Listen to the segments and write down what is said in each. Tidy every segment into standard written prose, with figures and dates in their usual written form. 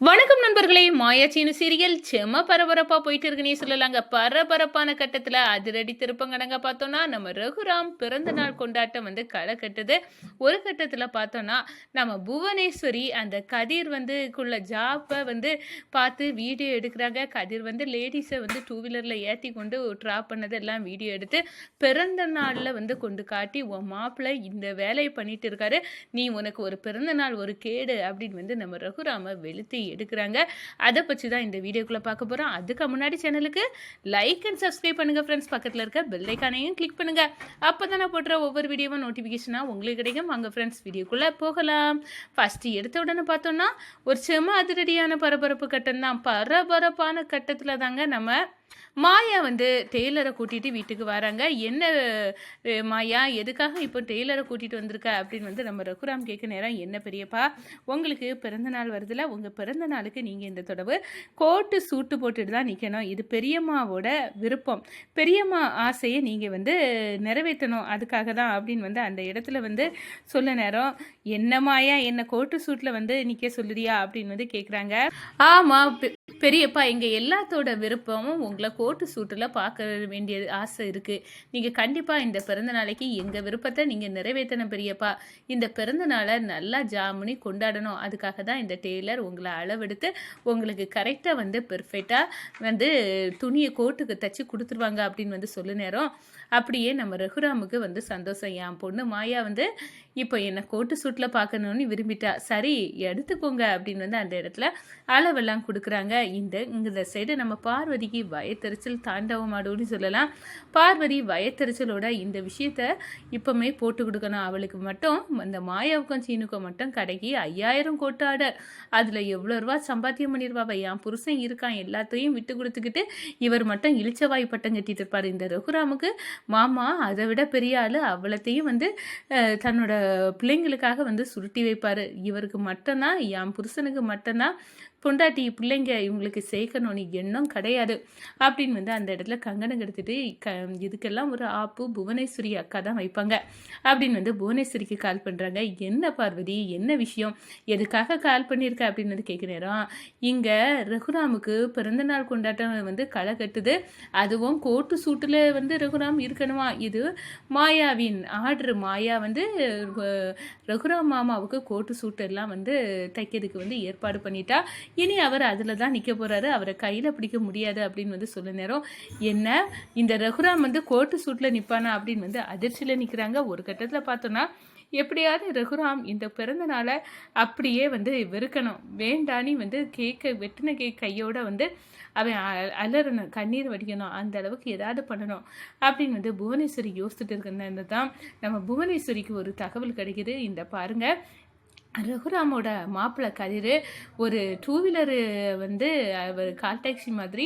வணக்கம் நண்பர்களே, மாயாச்சின்னு சீரியல் செம பரபரப்பா போயிட்டு இருக்குன்னே சொல்லலாங்க. பரபரப்பான கட்டத்துல அதிரடி திருப்பங்கடங்க பார்த்தோம்னா, நம்ம ரகுராம் பிறந்த நாள் கொண்டாட்டம் களை கட்டுது. ஒரு கட்டத்துல பார்த்தோம்னா, நம்ம புவனேஸ்வரி அந்த கதிர் குள்ள ஜாப்பை பார்த்து வீடியோ எடுக்கிறாங்க. கதிர் லேடிஸை டூ வீலர்ல ஏற்றி கொண்டு ட்ராப் பண்ணதெல்லாம் வீடியோ எடுத்து பிறந்த நாளில் கொண்டு காட்டி, உன் மாப்பிள்ளை இந்த வேலையை பண்ணிட்டு இருக்காரு, நீ உனக்கு ஒரு பிறந்த நாள் ஒரு கேடு அப்படின்னு நம்ம ரகுராம வெளுத்தி எடுக்கிறாங்க. அதை பற்றி தான் இந்த வீடியோக்குள்ள பார்க்க போறோம். அதுக்கு முன்னாடி சேனலுக்கு லைக் அண்ட் சப்ஸ்கிரைப் பண்ணுங்க ஃப்ரெண்ட்ஸ். பக்கத்தில் இருக்க பெல் ஐக்கானையும் கிளிக் பண்ணுங்க. அப்பதான் நான் போடுற ஒவ்வொரு வீடியோவும் நோட்டிபிகேஷனா உங்களுக்கு கிடைக்கும். வாங்க ஃப்ரெண்ட்ஸ், வீடியோக்குள்ள போகலாம். ஃபர்ஸ்ட் எடுத்த உடனே பார்த்தோம்னா ஒரு செம அதிரடியான பரபரப்பு கட்டம் தான். பரபரப்பான கட்டத்தில் தாங்க நம்ம மாயா டெய்லரை கூட்டிகிட்டு வீட்டுக்கு வராங்க. என்ன மாயா, எதுக்காக இப்போ டெய்லரை கூட்டிகிட்டு வந்திருக்க அப்படின்னு நம்ம ரகுராம் கேட்க நேரம், என்ன பெரியப்பா உங்களுக்கு பிறந்த நாள் வருதுல, உங்கள் பிறந்த நாளுக்கு நீங்கள் இந்த தடவை கோட்டு சூட்டு போட்டுட்டு தான் நிற்கணும். இது பெரியம்மாவோட விருப்பம், பெரியம்மா ஆசையை நீங்கள் நிறைவேற்றணும், அதுக்காக தான் அப்படின்னு அந்த இடத்துல சொல்ல நேரம், என்ன மாயா என்ன கோட்டு சூட்டில் நிற்க சொல்லுறியா அப்படின்னு கேட்குறாங்க. ஆமாம் பெரியப்பா, எங்கள் எல்லாத்தோட விருப்பமும் உங்களை கோட்டு சூட்டில் பார்க்க வேண்டிய ஆசை இருக்குது. நீங்கள் கண்டிப்பாக இந்த பிறந்த நாளைக்கு எங்கள் விருப்பத்தை நீங்கள் நிறைவேற்றணும் பெரியப்பா. இந்த பிறந்த நாளை நல்லா ஜாமுனி கொண்டாடணும். அதுக்காக தான் இந்த டெய்லர் உங்களை அளவெடுத்து உங்களுக்கு கரெக்டாக பெர்ஃபெக்டாக துணியை கோட்டுக்கு தச்சு கொடுத்துருவாங்க அப்படின்னு சொல்ல நேரம், அப்படியே நம்ம ரகுராமுக்கு சந்தோஷம். என் பொண்ணு மாயா இப்போ என்னை கோட்டு சூட்டில் பார்க்கணுன்னு விரும்பிட்டா, சரி எடுத்துக்கோங்க அப்படின்னு அந்த இடத்துல அளவெல்லாம் கொடுக்குறாங்க. இந்த சைடு நம்ம பார்வதிக்கு வயத்தறிச்சல் தாண்டவம் ஆடுன்னு சொல்லலாம். பார்வதி வயத்தறிச்சலோட இந்த விஷயத்த இப்போமே போட்டு கொடுக்கணும். அவளுக்கு மட்டும் அந்த மாயாவுக்கும் சீனுக்கும் மட்டும் கடைக்கு 5000 கோட்டு ஆர்டர். அதில் எவ்வளோ ரூபா சம்பாத்தியம் பண்ணிடுவாங்க. என் புருஷன் இருக்கான், எல்லாத்தையும் விட்டு கொடுத்துக்கிட்டு இவர் மட்டும் இளிச்சவாய் பட்டம் கட்டிட்டு இருப்பார். இந்த ரகுராமுக்கு மாமா அதை விட பெரிய ஆள், அவ்வளத்தையும் தன்னோட பிள்ளைங்களுக்காக சுருட்டி வைப்பார். இவருக்கு மட்டும்தான், என் புருஷனுக்கு மட்டும்தான் பொண்டாட்டி பிள்ளைங்க இவங்களுக்கு சேர்க்கணும்னு எண்ணம் கிடையாது அப்படின்னு அந்த இடத்துல கங்கணம் கெடுத்துட்டு இதுக்கெல்லாம் ஒரு ஆப்பு புவனேஸ்வரி அக்கா தான் வைப்பாங்க அப்படின்னு புவனேஸ்வரிக்கு கால் பண்ணுறாங்க. என்ன பார்வதி, என்ன விஷயம், எதுக்காக கால் பண்ணியிருக்க அப்படின்னு கேட்க நேரம், இங்கே ரகுராமுக்கு பிறந்தநாள் கொண்டாட்டம் களை கட்டுது. அதுவும் கோட்டு சூட்டில் ரகுராம் இருக்கணுமா. இது மாயாவின் ஆர்டர். மாயா ரகுராம் மாமாவுக்கு கோட்டு சூட்டு எல்லாம் தைக்கிறதுக்கு ஏற்பாடு பண்ணிட்டா. இனி அவர் அதில் தான் நிற்க போகிறாரு, அவரை கையில் பிடிக்க முடியாது அப்படின்னு சொல்ல நேரம், என்ன இந்த ரகுராம் கோட்டு சூட்டில் நிற்பானா அப்படின்னு அதிர்ச்சியில் நிற்கிறாங்க. ஒரு கட்டத்தில் பார்த்தோன்னா எப்படியாவது ரகுராம் இந்த பிறந்த நாளை அப்படியே வெறுக்கணும், வேண்டானி கேக்கை வெட்டின கேக் கையோட அவன் அலறணும், கண்ணீர் வடிக்கணும், அந்த அளவுக்கு ஏதாவது பண்ணணும் அப்படின்னு புவனேஸ்வரி யோசிச்சுட்டு இருக்கிறது தான் நம்ம புவனேஸ்வரிக்கு ஒரு தகவல் கிடைக்கிது. இந்த பாருங்கள், ரகுராமோட மாப்பிள்ளை கதிர் ஒரு டூ வீலரு அவர் கால் டாக்ஸி மாதிரி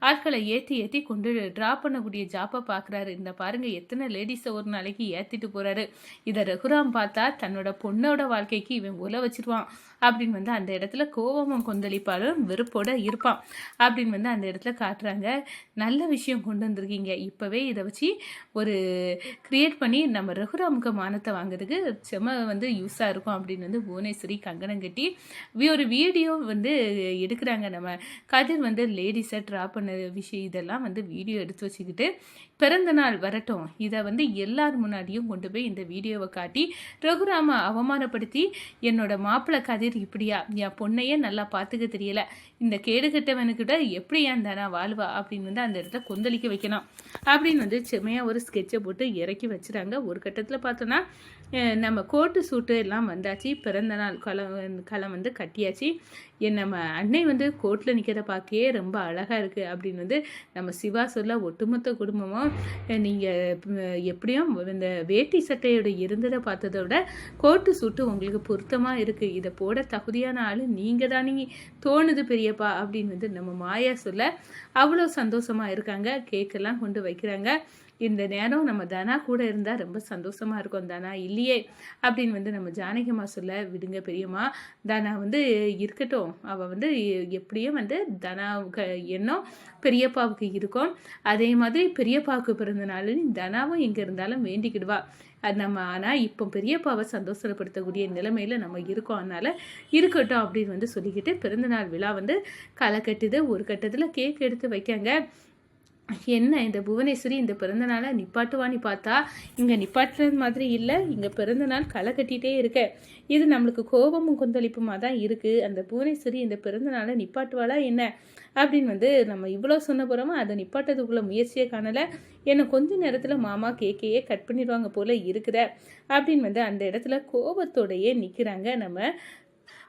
ஆட்களை ஏற்றி கொண்டு ட்ராப் பண்ணக்கூடிய ஜாப்பை பார்க்குறாரு. இந்த பாருங்கள், எத்தனை லேடிஸை ஒரு நாளைக்கு ஏற்றிட்டு போகிறாரு. இதை ரகுராம் பார்த்தா தன்னோட பொண்ணோட வாழ்க்கைக்கு இவன் உல வச்சிருவான் அப்படின்னு அந்த இடத்துல கோபமும் கொந்தளிப்பாலும் வெறுப்போட இருப்பான் அப்படின்னு அந்த இடத்துல காட்டுறாங்க. நல்ல விஷயம் கொண்டு வந்திருக்கீங்க, இப்போவே இதை வச்சு ஒரு கிரியேட் பண்ணி நம்ம ரகுராமுக்கு மானத்தை வாங்குறதுக்கு செம யூஸாக இருக்கும் அப்படின்னு புவனேஸ்வரி கங்கணம் கட்டி ஒரு வீடியோ எடுக்கிறாங்க. நம்ம கதிர் லேடிஸை ட்ராப் பண்ண விஷயம் இதெல்லாம் வீடியோ எடுத்து வச்சுக்கிட்டு பிறந்த நாள் வரட்டும், இதை எல்லார் முன்னாடியும் கொண்டு போய் இந்த வீடியோவை காட்டி ரகுராமை அவமானப்படுத்தி, என்னோட மாப்பிள்ளை கதிர் இப்படியா, என் பொண்ணையே நல்லா பார்த்துக்க தெரியல, இந்த கேடு கட்டவனுக்கிட்ட எப்படி ஏன் தானா வாழ்வா அப்படின்னு அந்த இடத்த கொந்தளிக்க வைக்கணும் அப்படின்னு செம்மையாக ஒரு ஸ்கெட்சை போட்டு இறக்கி வச்சுறாங்க. ஒரு கட்டத்தில் பார்த்தோன்னா நம்ம கோட்டு சூட்டு எல்லாம் வந்தாச்சு, பிறந்த நாள் களம் கட்டியாச்சு. நம்ம அன்னை கோட்டில் நிற்கிறத பார்க்கவே ரொம்ப அழகாக இருக்குது அப்படின்னு நம்ம சிவா சொல்ல, ஒட்டுமொத்த குடும்பமும் நீங்கள் எப்படியும் இந்த வேட்டி சட்டையோட இருந்ததை பார்த்ததை விட கோட்டு சூட்டு உங்களுக்கு பொருத்தமாக இருக்குது, இதை போட தகுதியான ஆள் நீங்கள் தானே தோணுது பெரியப்பா அப்படின்னு நம்ம மாயா சொல்ல அவ்வளோ சந்தோஷமாக இருக்காங்க. கேக்கெல்லாம் கொண்டு வைக்கிறாங்க. இந்த நேரம் நம்ம தனா கூட இருந்தால் ரொம்ப சந்தோஷமாக இருக்கும். தனா இல்லையே அப்படின்னு வந்து நம்ம ஜானகியம்மா சொல்ல, விடுங்க பெரியம்மா, தனா வந்து இருக்கட்டும், அவள் வந்து எப்படியும் வந்து தனாவுக்கு எண்ணம் பெரியப்பாவுக்கு இருக்கும். அதே மாதிரி பெரியப்பாவுக்கு பிறந்த நாள் தனாவும் எங்கே இருந்தாலும் வேண்டிக்கிடுவா. அது நம்ம ஆனால் இப்போ பெரியப்பாவை சந்தோஷப்படுத்தக்கூடிய நிலைமையில் நம்ம இருக்கோம். அதனால் இருக்கட்டும் அப்படின்னு வந்து சொல்லிக்கிட்டு பிறந்தநாள் விழா வந்து களை கட்டுது. ஒரு கட்டத்தில் கேக் எடுத்து வைக்காங்க. என்ன இந்த புவனேஸ்வரி இந்த பிறந்தநாளை நிப்பாட்டுவான்னு பார்த்தா இங்கே நிப்பாட்டுறது மாதிரி இல்லை, இங்கே பிறந்தநாள் களை கட்டிகிட்டே இருக்க. இது நம்மளுக்கு கோபமும் கொந்தளிப்புமாக தான் இருக்குது. அந்த புவனேஸ்வரி இந்த பிறந்தநாளை நிப்பாட்டுவாளா என்ன அப்படின்னு வந்து நம்ம இவ்வளோ சொன்ன போகிறோமோ அதை நிப்பாட்டதுக்குள்ள முயற்சியே காணலை. என்னை கொஞ்ச நேரத்தில் மாமா கேக்கையே கட் பண்ணிடுவாங்க போல் இருக்குத அப்படின்னு வந்து அந்த இடத்துல கோபத்தோடையே நிற்கிறாங்க நம்ம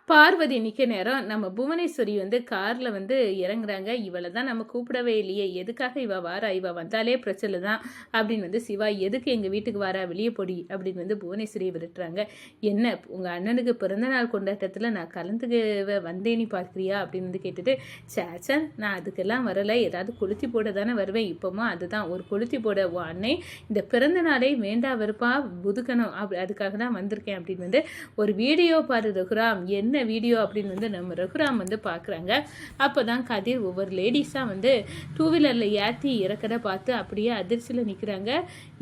பார்வதி. நிற்க நேரம் நம்ம புவனேஸ்வரி வந்து காரில் வந்து இறங்குறாங்க. இவளை தான் நம்ம கூப்பிடவே இல்லையே, எதுக்காக இவ வாரா, இவ வந்தாலே பிரச்சனை தான் அப்படின்னு வந்து சிவா எதுக்கு எங்கள் வீட்டுக்கு வாரா, வெளியே பொடி அப்படின்னு வந்து புவனேஸ்வரியை விரட்டுறாங்க. என்ன உங்கள் அண்ணனுக்கு பிறந்தநாள் கொண்டாட்டத்தில் நான் கலந்துக்க வந்தேன்னு பார்க்குறியா அப்படின்னு வந்து கேட்டுட்டு, சேச்சா நான் அதுக்கெல்லாம் வரலை, ஏதாவது கொளுத்தி போட தானே வருவேன், இப்போமா அதுதான் ஒரு கொளுத்தி போட உன் அண்ணே இந்த பிறந்த நாளே வேண்டா வெறுப்பா புதுக்கணும் அதுக்காக தான் வந்திருக்கேன் அப்படின்னு வந்து ஒரு வீடியோ பாரு ரகுராம், என்ன வீடியோ அப்படின்னு வந்து நம்ம ரகுராம் வந்து பார்க்குறாங்க. அப்போ தான் கதிர் ஒவ்வொரு லேடிஸாக வந்து டூ வீலரில் ஏற்றி இறக்கதை பார்த்து அப்படியே அதிர்ச்சியில் நிற்கிறாங்க.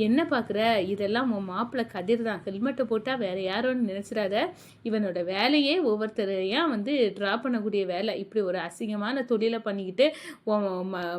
என்ன பார்க்குற, இதெல்லாம் உன் மாப்பிள்ளை கதிர் தான், ஹெல்மெட்டை போட்டால் வேறு யாரோன்னு நினச்சிடாத, இவனோட வேலையே ஒவ்வொருத்தரையாக வந்து ட்ரா பண்ணக்கூடிய வேலை, இப்படி ஒரு அசிங்கமான தொழிலை பண்ணிக்கிட்டு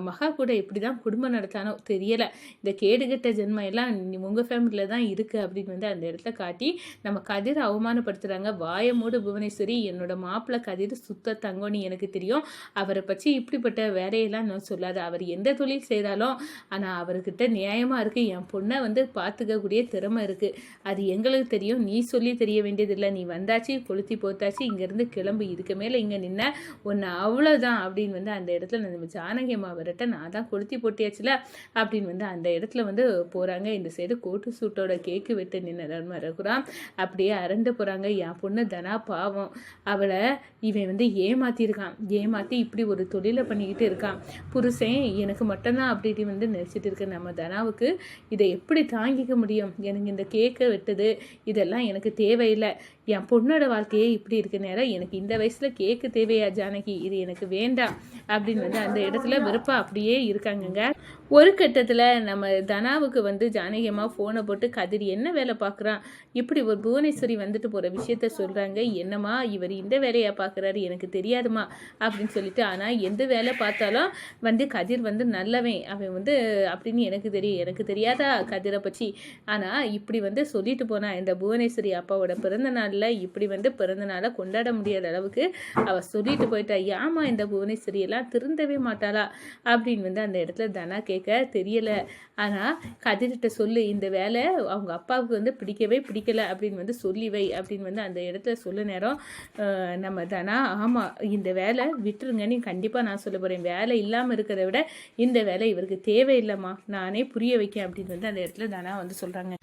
மகா கூட இப்படி தான் குடும்பம் நடத்தானோ தெரியலை, இந்த கேடுகட்ட ஜென்மம் எல்லாம் உங்கள் ஃபேமிலியில் தான் இருக்குது அப்படின்னு வந்து அந்த இடத்துல காட்டி நம்ம கதிரை அவமானப்படுத்துகிறாங்க. வாயமோடு புவனேஸ்வரி, என்னோட மாப்பிள்ளை கதிர் சுத்த தங்கோன்னு எனக்கு தெரியும், அவரை பற்றி இப்படிப்பட்ட வேலையெல்லாம் நான் சொல்லாது, அவர் எந்த தொழில் செய்தாலும் ஆனால் அவர்கிட்ட நியாயமாக இருக்குது, என் பொண்ணை வந்து பார்த்துக்கக்கூடிய திறமை இருக்குது, அது எங்களுக்கு தெரியும், நீ சொல்லி தெரிய வேண்டியதில்லை, நீ வந்தாச்சு கொளுத்தி போத்தாச்சு, இங்கேருந்து கிளம்பு, இதுக்கு மேலே இங்கே நின்ன ஒன்று அவ்வளோதான் அப்படின்னு வந்து அந்த இடத்துல நம்ம ஜானகி அம்மா வரட்ட நான் தான் கொளுத்தி போட்டியாச்சுல அப்படின்னு வந்து அந்த இடத்துல வந்து போகிறாங்க. இந்த சைடு கோட்டு சூட்டோட கேக்கு வெட்டு நின்று ரகுராம் அப்படியே அரண்டு போகிறாங்க. என் பொண்ணு தனா பாவம், அவளை இவன் வந்து ஏமாற்றிருக்கான், ஏமாற்றி இப்படி ஒரு தொழிலை பண்ணிக்கிட்டு இருக்கான், புருஷன் எனக்கு மட்டும்தான் அப்படி வந்து நினச்சிட்டு இருக்க நம்ம தனாவுக்கு இதை எப்படி தாங்கிக்க முடியும், எனக்கு இந்த கேக்கை வெட்டுது இதெல்லாம் எனக்கு தேவையில்லை, என் பொண்ணோட வாழ்க்கையே இப்படி இருக்க நேரம் எனக்கு இந்த வயசில் கேக்கு தேவையா ஜானகி, இது எனக்கு வேண்டாம் அப்படின்னு வந்து அந்த இடத்துல வெறுப்பா அப்படியே இருக்காங்கங்க. ஒரு கட்டத்தில் நம்ம தனாவுக்கு வந்து ஜானகி அம்மா ஃபோனை போட்டு கதிர் என்ன வேலை பார்க்குறான், இப்படி ஒரு புவனேஸ்வரி வந்துட்டு போகிற விஷயத்த சொல்கிறாங்க, என்னம்மா இவர் இந்த வேலையை பார்க்குறாரு எனக்கு தெரியாதுமா அப்படின்னு சொல்லிட்டு, ஆனால் எந்த வேலை பார்த்தாலும் வந்து கதிர் வந்து நல்லவன் அவன் வந்து அப்படின்னு எனக்கு தெரியும், எனக்கு தெரியாதா கதிரை பற்றி, ஆனால் இப்படி வந்து சொல்லிட்டு போனா இந்த புவனேஸ்வரி அப்பாவோட பிறந்த நாளில் இப்படி வந்து பிறந்த நாளை கொண்டாட முடியாத அளவுக்கு அவள் சொல்லிட்டு போயிட்டா, ஏமா இந்த புவனேஸ்வரி எல்லாம் திருந்தவே மாட்டாளா அப்படின்னு வந்து அந்த இடத்துல தனா கேட்க தெரியல, ஆனால் கதிர்கிட்ட சொல்லு இந்த வேலை அவங்க அப்பாவுக்கு வந்து பிடிக்கவே பிடிக்கல அப்படின்னு வந்து சொல்லி வை அப்படின்னு வந்து அந்த இடத்துல சொல்ல நேரம் நம்ம தனா ஆமாம் இந்த வேலை விட்டுருங்கன்னு கண்டிப்பாக நான் சொல்ல போகிறேன், வேலை இல்லாமல் இருக்கிறத விட இந்த வேலை இவருக்கு தேவையில்லைம்மா, நானே புரிய வைக்கேன் அப்படின்னு வந்து அந்த இடத்துல தனா வந்து சொல்கிறாங்க.